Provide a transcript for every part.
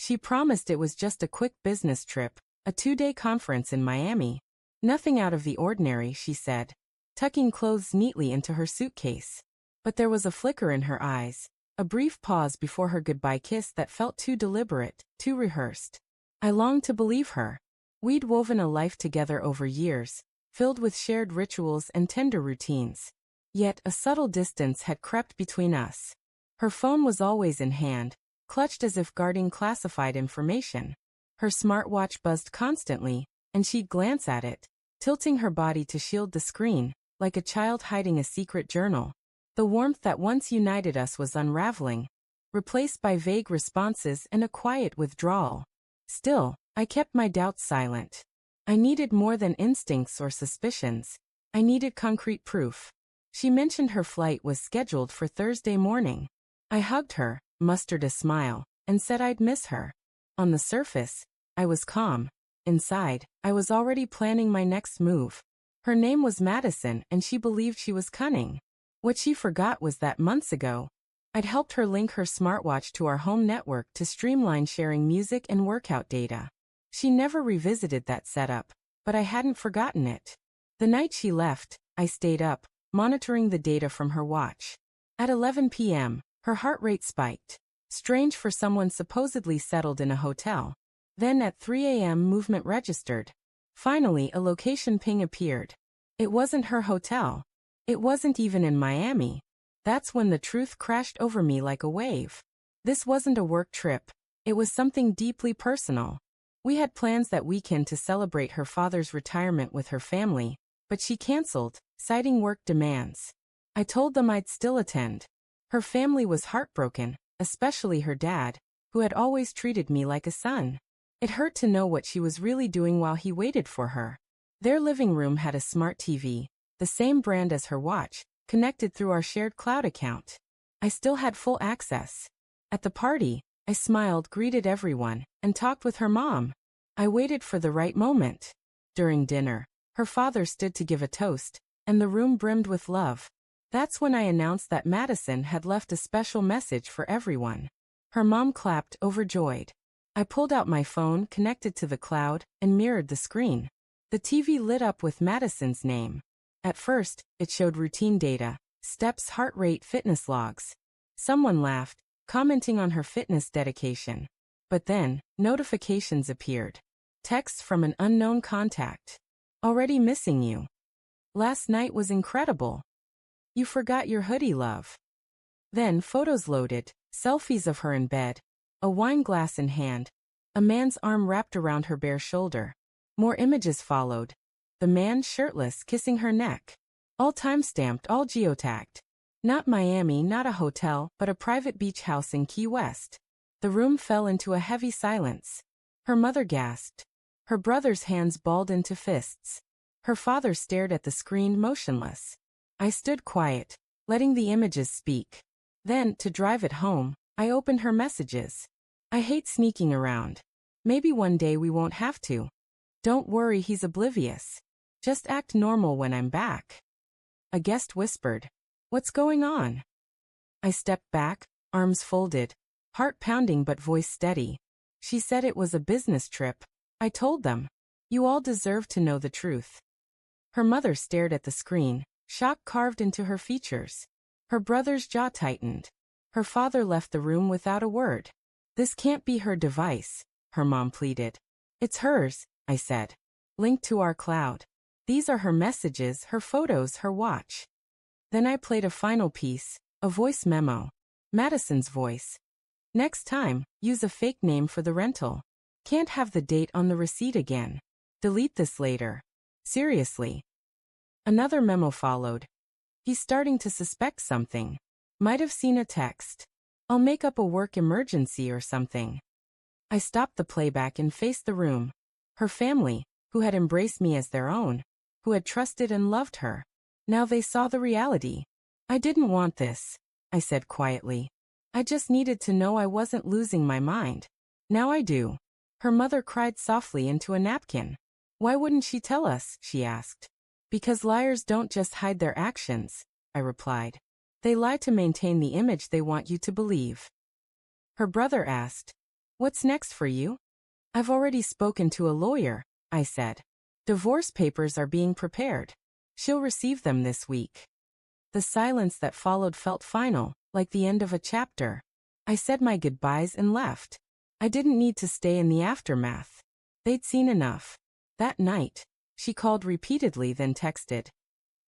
She promised it was just a quick business trip, a 2-day conference in Miami. Nothing out of the ordinary, she said, tucking clothes neatly into her suitcase. But there was a flicker in her eyes, a brief pause before her goodbye kiss that felt too deliberate, too rehearsed. I longed to believe her. We'd woven a life together over years, filled with shared rituals and tender routines. Yet a subtle distance had crept between us. Her phone was always in hand, clutched as if guarding classified information. Her smartwatch buzzed constantly, and she'd glance at it, tilting her body to shield the screen, like a child hiding a secret journal. The warmth that once united us was unraveling, replaced by vague responses and a quiet withdrawal. Still, I kept my doubts silent. I needed more than instincts or suspicions. I needed concrete proof. She mentioned her flight was scheduled for Thursday morning. I hugged her, mustered a smile, and said I'd miss her. On the surface, I was calm. Inside, I was already planning my next move. Her name was Madison, and she believed she was cunning. What she forgot was that months ago, I'd helped her link her smartwatch to our home network to streamline sharing music and workout data. She never revisited that setup, but I hadn't forgotten it. The night she left, I stayed up, monitoring the data from her watch. At 11 p.m., her heart rate spiked. Strange for someone supposedly settled in a hotel. Then at 3 a.m. movement registered. Finally, a location ping appeared. It wasn't her hotel. It wasn't even in Miami. That's when the truth crashed over me like a wave. This wasn't a work trip. It was something deeply personal. We had plans that weekend to celebrate her father's retirement with her family, but she canceled, citing work demands. I told them I'd still attend. Her family was heartbroken, especially her dad, who had always treated me like a son. It hurt to know what she was really doing while he waited for her. Their living room had a smart TV, the same brand as her watch, connected through our shared cloud account. I still had full access. At the party, I smiled, greeted everyone, and talked with her mom. I waited for the right moment. During dinner, her father stood to give a toast, and the room brimmed with love. That's when I announced that Madison had left a special message for everyone. Her mom clapped, overjoyed. I pulled out my phone, connected to the cloud, and mirrored the screen. The TV lit up with Madison's name. At first, it showed routine data, steps, heart rate, fitness logs. Someone laughed, commenting on her fitness dedication. But then, notifications appeared. Texts from an unknown contact. Already missing you. Last night was incredible. You forgot your hoodie, love. Then photos loaded, selfies of her in bed, a wine glass in hand, a man's arm wrapped around her bare shoulder. More images followed. The man shirtless kissing her neck. All time-stamped, all geotagged. Not Miami, not a hotel, but a private beach house in Key West. The room fell into a heavy silence. Her mother gasped. Her brother's hands balled into fists. Her father stared at the screen, motionless. I stood quiet, letting the images speak. Then, to drive it home, I opened her messages. I hate sneaking around. Maybe one day we won't have to. Don't worry, he's oblivious. Just act normal when I'm back. A guest whispered. What's going on? I stepped back, arms folded, heart pounding but voice steady. She said it was a business trip. I told them. You all deserve to know the truth. Her mother stared at the screen, shock carved into her features. Her brother's jaw tightened. Her father left the room without a word. This can't be her device, her mom pleaded. It's hers, I said. Linked to our cloud. These are her messages, her photos, her watch. Then I played a final piece, a voice memo. Madison's voice. Next time, use a fake name for the rental. Can't have the date on the receipt again. Delete this later. Seriously. Another memo followed. He's starting to suspect something. Might have seen a text. I'll make up a work emergency or something. I stopped the playback and faced the room. Her family, who had embraced me as their own, who had trusted and loved her. Now they saw the reality. I didn't want this, I said quietly. I just needed to know I wasn't losing my mind. Now I do. Her mother cried softly into a napkin. Why wouldn't she tell us? She asked. Because liars don't just hide their actions, I replied. They lie to maintain the image they want you to believe. Her brother asked. What's next for you? I've already spoken to a lawyer, I said. Divorce papers are being prepared. She'll receive them this week. The silence that followed felt final, like the end of a chapter. I said my goodbyes and left. I didn't need to stay in the aftermath. They'd seen enough. That night, she called repeatedly, then texted.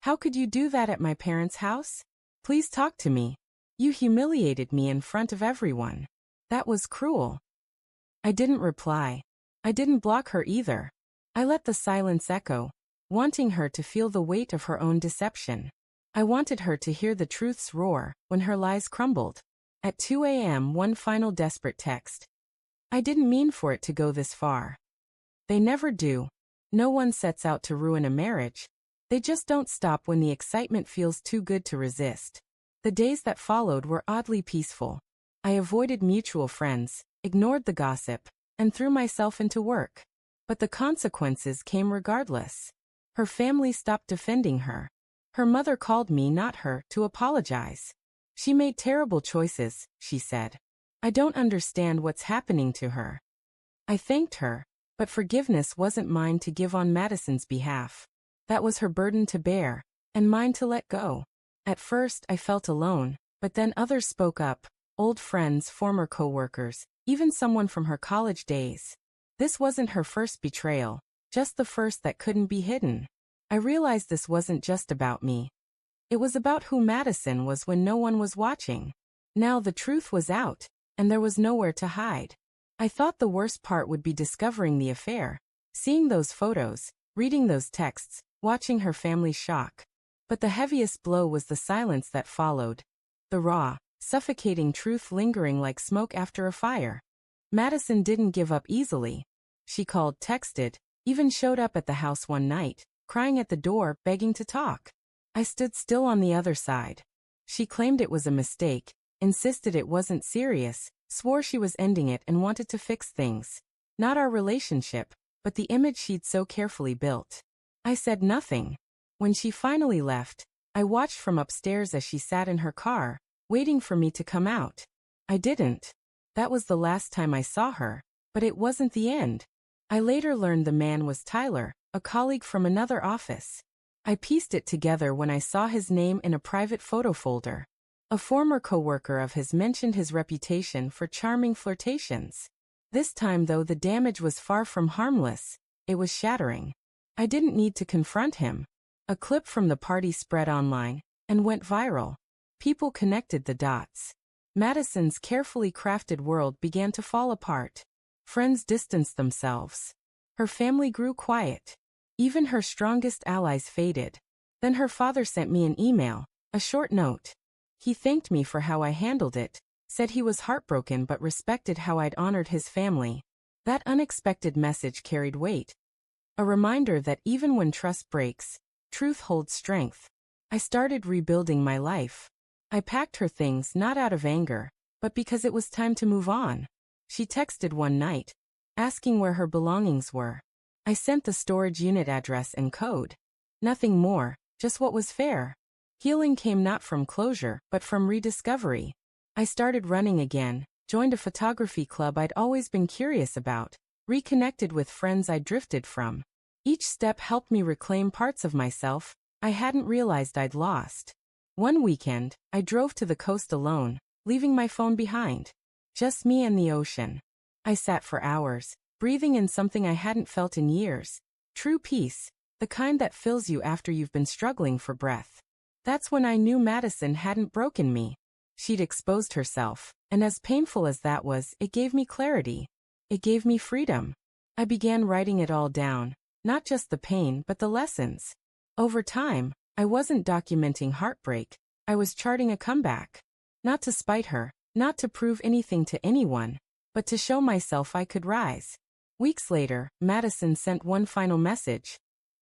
How could you do that at my parents' house? Please talk to me. You humiliated me in front of everyone. That was cruel. I didn't reply. I didn't block her either. I let the silence echo, wanting her to feel the weight of her own deception. I wanted her to hear the truth's roar when her lies crumbled. At 2 a.m., one final desperate text. I didn't mean for it to go this far. They never do. No one sets out to ruin a marriage. They just don't stop when the excitement feels too good to resist. The days that followed were oddly peaceful. I avoided mutual friends, ignored the gossip, and threw myself into work. But the consequences came regardless. Her family stopped defending her. Her mother called me, not her, to apologize. She made terrible choices, she said. I don't understand what's happening to her. I thanked her, but forgiveness wasn't mine to give on Madison's behalf. That was her burden to bear, and mine to let go. At first I felt alone, but then others spoke up, old friends, former co-workers, even someone from her college days. This wasn't her first betrayal, just the first that couldn't be hidden. I realized this wasn't just about me. It was about who Madison was when no one was watching. Now the truth was out, and there was nowhere to hide. I thought the worst part would be discovering the affair, seeing those photos, reading those texts, watching her family's shock. But the heaviest blow was the silence that followed. The raw, suffocating truth lingering like smoke after a fire. Madison didn't give up easily. She called, texted, even showed up at the house one night, crying at the door, begging to talk. I stood still on the other side. She claimed it was a mistake, insisted it wasn't serious, swore she was ending it and wanted to fix things. Not our relationship, but the image she'd so carefully built. I said nothing. When she finally left, I watched from upstairs as she sat in her car, waiting for me to come out. I didn't. That was the last time I saw her, but it wasn't the end. I later learned the man was Tyler, a colleague from another office. I pieced it together when I saw his name in a private photo folder. A former coworker of his mentioned his reputation for charming flirtations. This time, though, the damage was far from harmless. It was shattering. I didn't need to confront him. A clip from the party spread online and went viral. People connected the dots. Madison's carefully crafted world began to fall apart. Friends distanced themselves. Her family grew quiet. Even her strongest allies faded. Then her father sent me an email, a short note. He thanked me for how I handled it, said he was heartbroken but respected how I'd honored his family. That unexpected message carried weight. A reminder that even when trust breaks, truth holds strength. I started rebuilding my life. I packed her things not out of anger, but because it was time to move on. She texted one night, asking where her belongings were. I sent the storage unit address and code. Nothing more, just what was fair. Healing came not from closure, but from rediscovery. I started running again, joined a photography club I'd always been curious about, reconnected with friends I'd drifted from. Each step helped me reclaim parts of myself I hadn't realized I'd lost. One weekend, I drove to the coast alone, leaving my phone behind. Just me and the ocean. I sat for hours, breathing in something I hadn't felt in years. True peace, the kind that fills you after you've been struggling for breath. That's when I knew Madison hadn't broken me. She'd exposed herself, and as painful as that was, it gave me clarity. It gave me freedom. I began writing it all down, not just the pain but the lessons. Over time, I wasn't documenting heartbreak, I was charting a comeback. Not to spite her, not to prove anything to anyone, but to show myself I could rise. Weeks later, Madison sent one final message.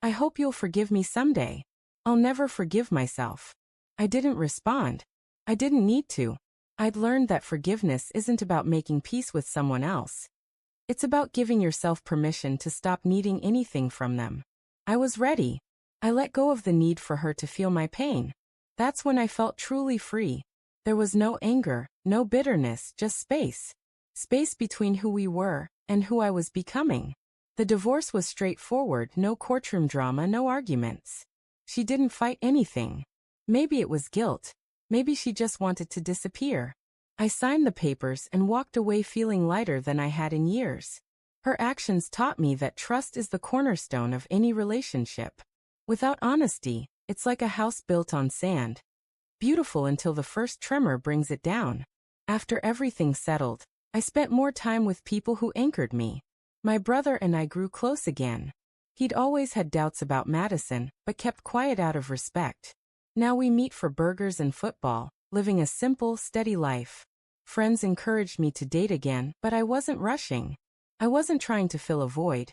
I hope you'll forgive me someday. I'll never forgive myself. I didn't respond. I didn't need to. I'd learned that forgiveness isn't about making peace with someone else. It's about giving yourself permission to stop needing anything from them. I was ready. I let go of the need for her to feel my pain. That's when I felt truly free. There was no anger, no bitterness, just space. Space between who we were and who I was becoming. The divorce was straightforward, no courtroom drama, no arguments. She didn't fight anything. Maybe it was guilt. Maybe she just wanted to disappear. I signed the papers and walked away feeling lighter than I had in years. Her actions taught me that trust is the cornerstone of any relationship. Without honesty, it's like a house built on sand. Beautiful until the first tremor brings it down. After everything settled, I spent more time with people who anchored me. My brother and I grew close again. He'd always had doubts about Madison, but kept quiet out of respect. Now we meet for burgers and football, living a simple, steady life. Friends encouraged me to date again, but I wasn't rushing. I wasn't trying to fill a void.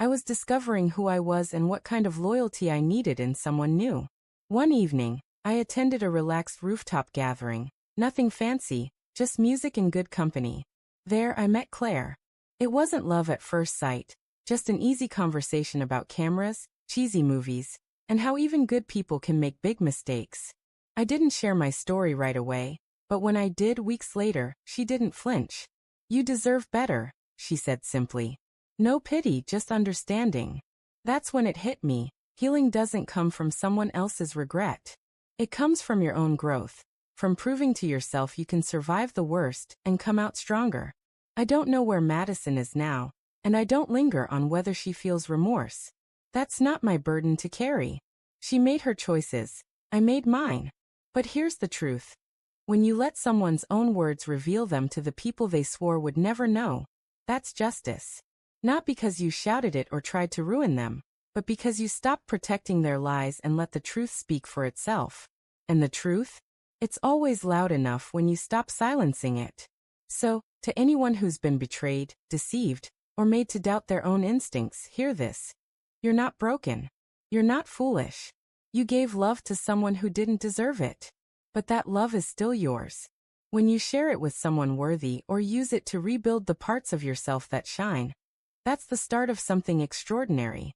I was discovering who I was and what kind of loyalty I needed in someone new. One evening, I attended a relaxed rooftop gathering. Nothing fancy, just music and good company. There I met Claire. It wasn't love at first sight, just an easy conversation about cameras, cheesy movies, and how even good people can make big mistakes. I didn't share my story right away, but when I did weeks later, she didn't flinch. "You deserve better," she said simply. No pity, just understanding. That's when it hit me. Healing doesn't come from someone else's regret. It comes from your own growth, from proving to yourself you can survive the worst and come out stronger. I don't know where Madison is now, and I don't linger on whether she feels remorse. That's not my burden to carry. She made her choices. I made mine. But here's the truth. When you let someone's own words reveal them to the people they swore would never know, that's justice. Not because you shouted it or tried to ruin them, but because you stopped protecting their lies and let the truth speak for itself. And the truth? It's always loud enough when you stop silencing it. So, to anyone who's been betrayed, deceived, or made to doubt their own instincts, hear this. You're not broken. You're not foolish. You gave love to someone who didn't deserve it. But that love is still yours. When you share it with someone worthy or use it to rebuild the parts of yourself that shine, that's the start of something extraordinary.